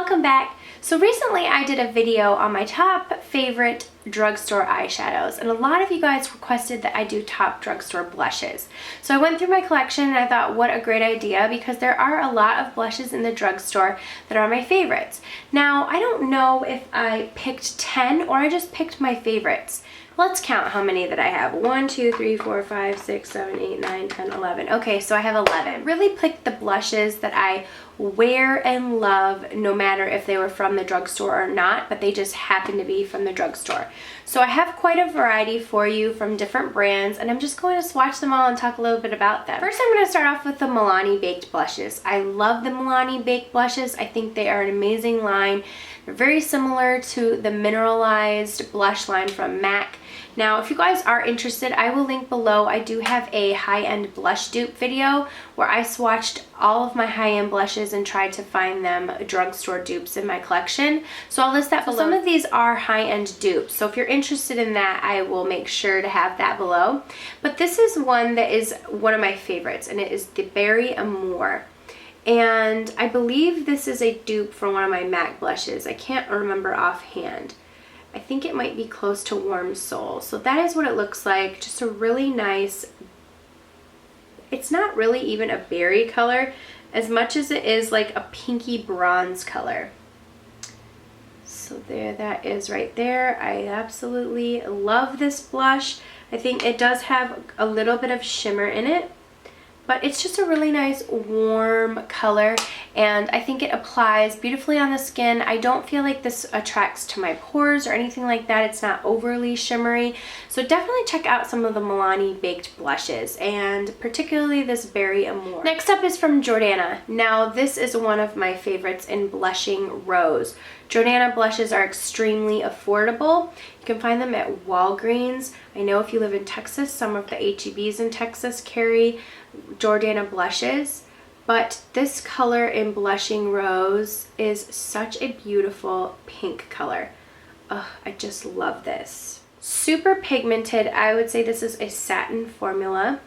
welcome back. So recently I did a video on my top favorite drugstore eyeshadows, and a lot of you guys requested that I do top drugstore blushes. So I went through my collection and I thought, what a great idea, because there are a lot of blushes in the drugstore that are my favorites. Now, I don't know if I picked 10 or I just picked my favorites. Let's count how many that I have. 1, 2, 3, 4, 5, 6, 7, 8, 9, 10, 11. Okay, so I have 11. Really picked the blushes that I wear and love, no matter if they were from the drugstore or not, but they just happen to be from the drugstore. So I have quite a variety for you from different brands, and I'm just going to swatch them all and talk a little bit about them. First, I'm going to start off with the Milani baked blushes. I love the Milani baked blushes. I think they are an amazing line. They're very similar to the mineralized blush line from MAC. Now, if you guys are interested, I will link below. I do have a high-end blush dupe video where I swatched all of my high-end blushes and tried to find them drugstore dupes in my collection. So I'll list that below. Some of these are high-end dupes, so if you're interested in that, I will make sure to have that below. But this is one that is one of my favorites, and it is the Berry Amour. And I believe this is a dupe for one of my MAC blushes. I can't remember offhand. I think it might be close to Warm Soul. So that is what it looks like. Just a really nice, it's not really even a berry color as much as it is like a pinky bronze color. So there that is right there. I absolutely love this blush. I think it does have a little bit of shimmer in it, but it's just a really nice warm color, and I think it applies beautifully on the skin. I don't feel like this attracts to my pores or anything like that. It's not overly shimmery. So definitely check out some of the Milani baked blushes, and particularly this Berry Amour. Next up is from Jordana. Now, this is one of my favorites in blushing rose. Jordana blushes are extremely affordable. You can find them at Walgreens. I know if you live in Texas, some of the H-E-Bs in Texas carry Jordana blushes, but this color in blushing rose is such a beautiful pink color. Oh, I just love this. Super pigmented. I would say this is a satin formula,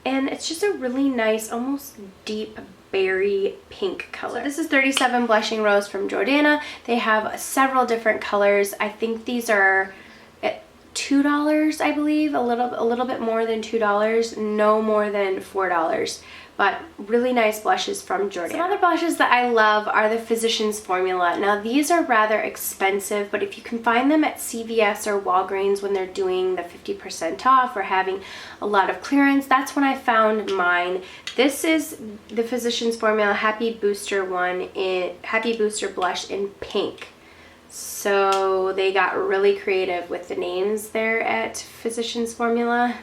and it's just a really nice, almost deep berry pink color. So this is 37 Blushing Rose from Jordana. They have several different colors. I think these are at $2, I believe, a little bit more than $2, no more than $4, but really nice blushes from Jordana. Some other blushes that I love are the Physicians Formula. Now, these are rather expensive, but if you can find them at CVS or Walgreens when they're doing the 50% off or having a lot of clearance, that's when I found mine. This is the Physicians Formula Happy Booster Happy Booster blush in pink. So they got really creative with the names there at Physicians Formula,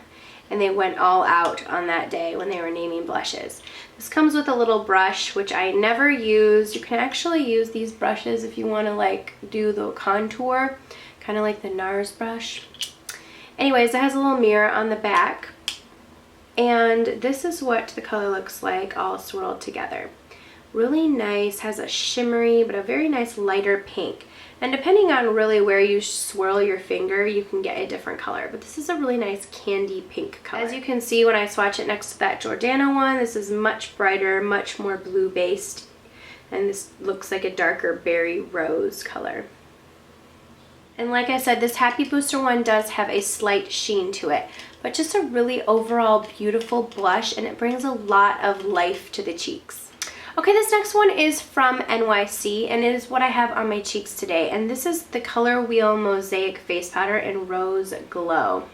and they went all out on that day when they were naming blushes. This comes with a little brush, which I never used. You can actually use these brushes if you want to like do the contour, kind of like the NARS brush. Anyways, it has a little mirror on the back, and this is what the color looks like all swirled together. Really nice, has a shimmery but a very nice lighter pink. And depending on really where you swirl your finger, you can get a different color. But this is a really nice candy pink color. As you can see when I swatch it next to that Jordana one, this is much brighter, much more blue based. And this looks like a darker berry rose color. And like I said, this Happy Booster one does have a slight sheen to it, but just a really overall beautiful blush, and it brings a lot of life to the cheeks. Okay, this next one is from NYX, and it is what I have on my cheeks today. And this is the Color Wheel Mosaic Face Powder in Rose Glow.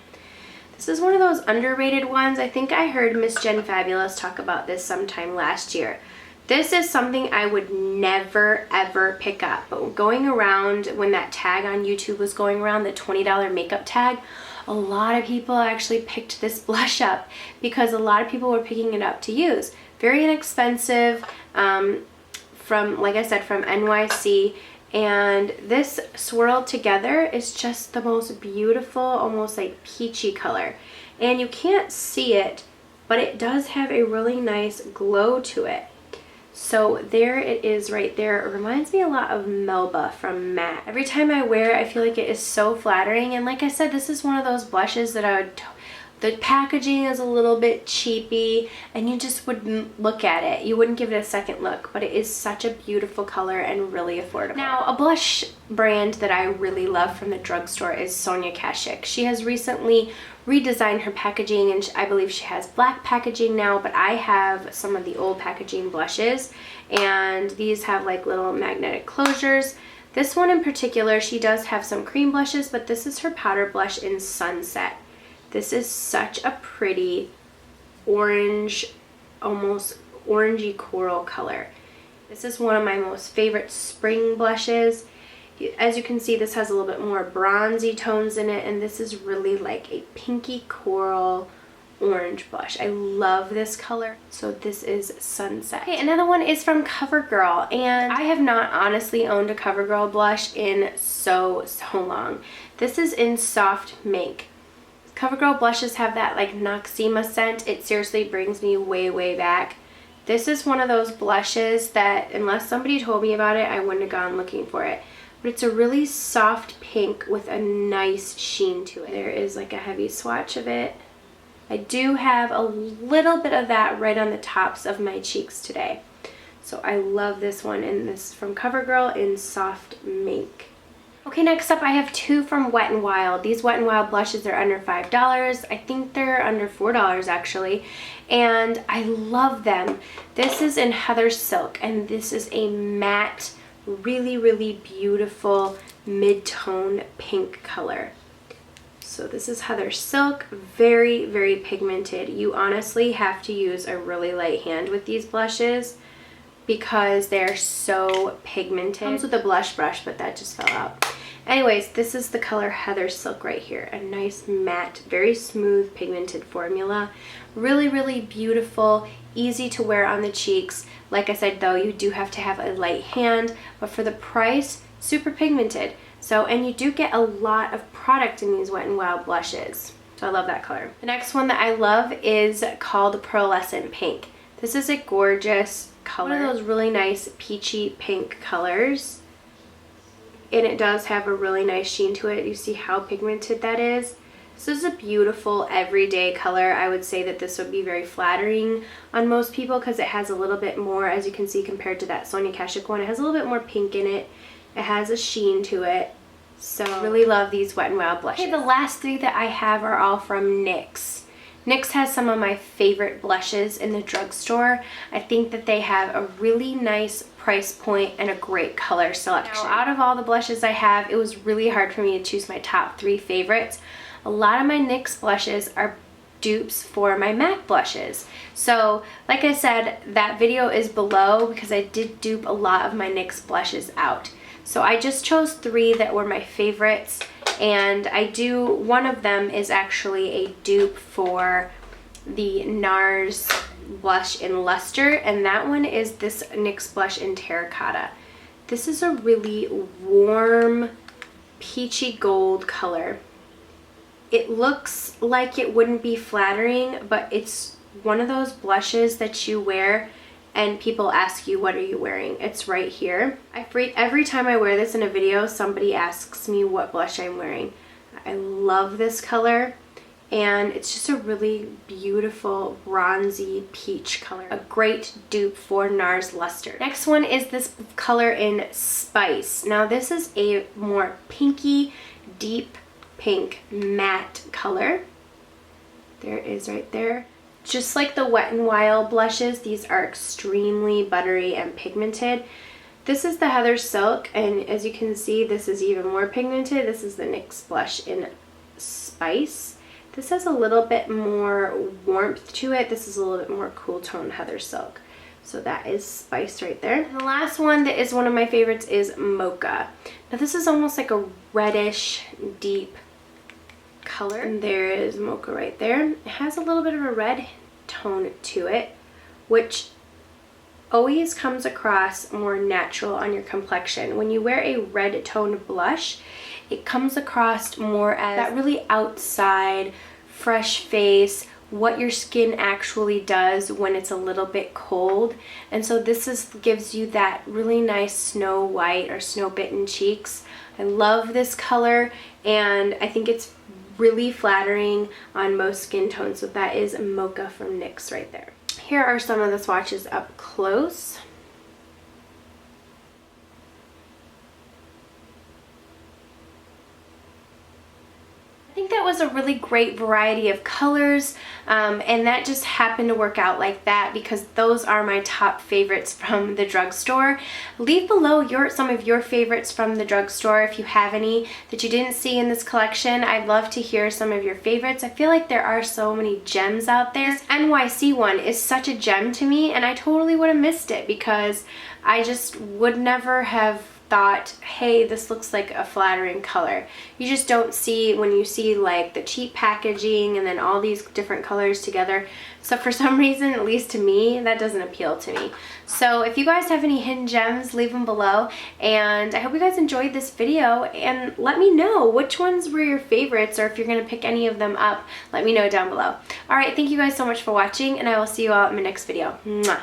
This is one of those underrated ones. I think I heard Miss Jen Fabulous talk about this sometime last year. This is something I would never ever pick up, but going around when that tag on YouTube was going around, the $20 makeup tag, a lot of people actually picked this blush up because a lot of people were picking it up to use. Very inexpensive, from, like I said, from NYX, and this swirled together is just the most beautiful, almost like peachy color. And you can't see it, but it does have a really nice glow to it. So there it is right there. It reminds me a lot of Melba from MAC. Every time I wear it, I feel like it is so flattering. And like I said, this is one of those blushes that I would The packaging is a little bit cheapy and you just wouldn't look at it. You wouldn't give it a second look, but it is such a beautiful color and really affordable. Now, a blush brand that I really love from the drugstore is Sonia Kashuk. She has recently redesigned her packaging, and I believe she has black packaging now, but I have some of the old packaging blushes, and these have like little magnetic closures. This one in particular, she does have some cream blushes, but this is her powder blush in Sunset. This is such a pretty orange, almost orangey coral color. This is one of my most favorite spring blushes. As you can see, this has a little bit more bronzy tones in it, and this is really like a pinky coral orange blush. I love this color. So this is Sunset. Okay, another one is from Covergirl, and I have not honestly owned a Covergirl blush in so long. This is in Soft Mink. Covergirl blushes have that like Noxzema scent. It seriously brings me way back. This is one of those blushes that unless somebody told me about it, I wouldn't have gone looking for it. But it's a really soft pink with a nice sheen to it. There is like a heavy swatch of it. I do have a little bit of that right on the tops of my cheeks today. So I love this one, and this is from Covergirl in Soft Mink. Okay, next up I have two from Wet n Wild. These Wet n Wild blushes are under $5. I think they're under $4 actually, and I love them. This is in Heather Silk, and this is a matte, really beautiful mid-tone pink color. So this is Heather Silk, very pigmented. You honestly have to use a really light hand with these blushes because they're so pigmented. It comes with a blush brush, but that just fell out. Anyways, this is the color Heather Silk right here. A nice matte, very smooth pigmented formula. Really beautiful, easy to wear on the cheeks. Like I said though, you do have to have a light hand, but for the price, super pigmented. So, and you do get a lot of product in these Wet n Wild blushes. So I love that color. The next one that I love is called Pearlescent Pink. This is a gorgeous color. One of those really nice peachy pink colors. And it does have a really nice sheen to it. You see how pigmented that is? This is a beautiful everyday color. I would say that this would be very flattering on most people because it has a little bit more, as you can see compared to that Sonia Kashuk one, it has a little bit more pink in it. It has a sheen to it. So I really love these Wet n Wild blushes. Okay, the last three that I have are all from NYX. NYX has some of my favorite blushes in the drugstore. I think that they have a really nice price point and a great color selection. Now, out of all the blushes I have, it was really hard for me to choose my top three favorites. A lot of my NYX blushes are dupes for my MAC blushes. So like I said, that video is below because I did dupe a lot of my NYX blushes out. So I just chose three that were my favorites, and one of them is actually a dupe for the NARS blush in Luster, and that one is this NYX blush in Terracotta. This is a really warm, peachy gold color. It looks like it wouldn't be flattering, but it's one of those blushes that you wear and people ask you, what are you wearing? It's right here. Every time I wear this in a video, somebody asks me what blush I'm wearing. I love this color, and it's just a really beautiful bronzy peach color. A great dupe for NARS Luster. Next one is this color in Spice. Now this is a more pinky, deep pink matte color. There it is right there. Just like the Wet n Wild blushes, these are extremely buttery and pigmented. This is the Heather Silk, and as you can see, this is even more pigmented. This is the NYX blush in Spice. This has a little bit more warmth to it. This is a little bit more cool tone Heather Silk. So that is Spice right there. And the last one that is one of my favorites is Mocha. Now this is almost like a reddish, deep color, and there is Mocha right there. It has a little bit of a red tone to it, which always comes across more natural on your complexion. When you wear a red toned blush, it comes across more as that really outside, fresh face, what your skin actually does when it's a little bit cold. And so this gives you that really nice snow white or snow bitten cheeks. I love this color, and I think it's really flattering on most skin tones. So that is Mocha from NYX right there. Here are some of the swatches up close. I think that was a really great variety of colors, and that just happened to work out like that because those are my top favorites from the drugstore. Leave below some of your favorites from the drugstore if you have any that you didn't see in this collection. I'd love to hear some of your favorites. I feel like there are so many gems out there. This NYC one is such a gem to me, and I totally would have missed it because I just would never have thought, hey, this looks like a flattering color. You just don't see when you see like the cheap packaging and then all these different colors together. So for some reason, at least to me, that doesn't appeal to me. So if you guys have any hidden gems, leave them below. And I hope you guys enjoyed this video, and let me know which ones were your favorites, or if you're gonna pick any of them up, let me know down below. All right, thank you guys so much for watching, and I will see you all in my next video. Mwah.